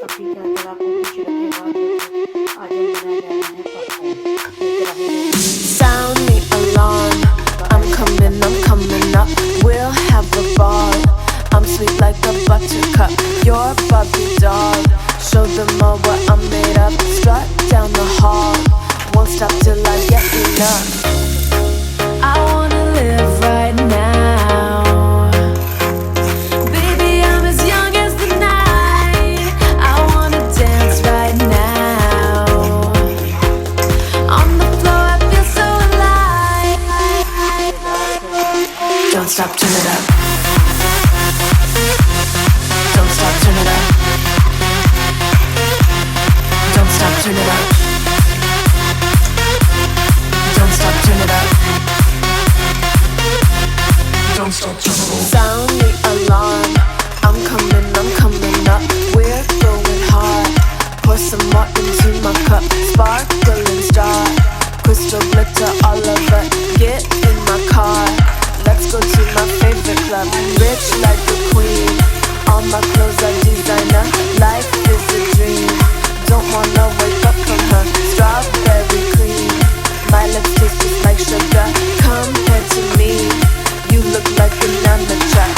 सबकी तरह आपको खुश रखेगा। आज हम बनाने जा रहे हैं popcorn. Sound the alarm. I'm coming up. We'll have a ball. I'm sweet like a buttercup. You're a Barbie doll. Show them all what I'm made of. Strut down the hall. Won't stop till I get enough. I wanna live right now. Baby, I'm as young as the night. I wanna dance right now. On the floor, I feel so alive. Don't stop, turn it up. Don't stop, turn it up. Don't stop, turn it up. Don't stop, turn it up. Don't stop, turn it up. Sound the alarm. I'm coming up. We're going hard. Pour some more into my cup. Sparkling star. Crystal glitter all over. Get in my car. Let's go to my favorite club. Rich like a queen. All my clothes are designer. Life is a dream. Don't wanna wake up from her. Strawberry cream. My lips taste just like sugar. Compared to me, you look like an amateur.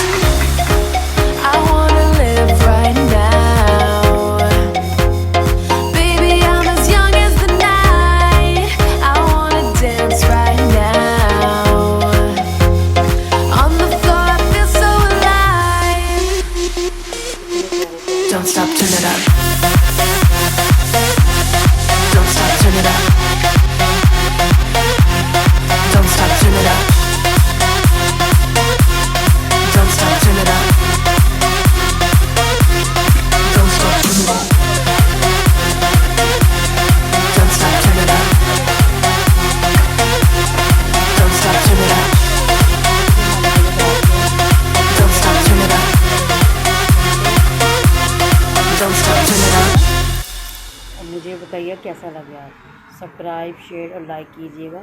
I wanna live right now. Baby, I'm as young as the night. I wanna dance right now. On the floor, I feel so alive. Don't stop, turn it up. Don't stop, turn it up. Don't stop, turn it up. Don't stop, turn it up. Don't stop, turn it up. Don't stop, turn it up. Don't stop, turn it up. Don't stop, turn it up. Don't stop, turn it up. और मुझे बताइए कैसा लगा। Subscribe share और like कीजिएगा।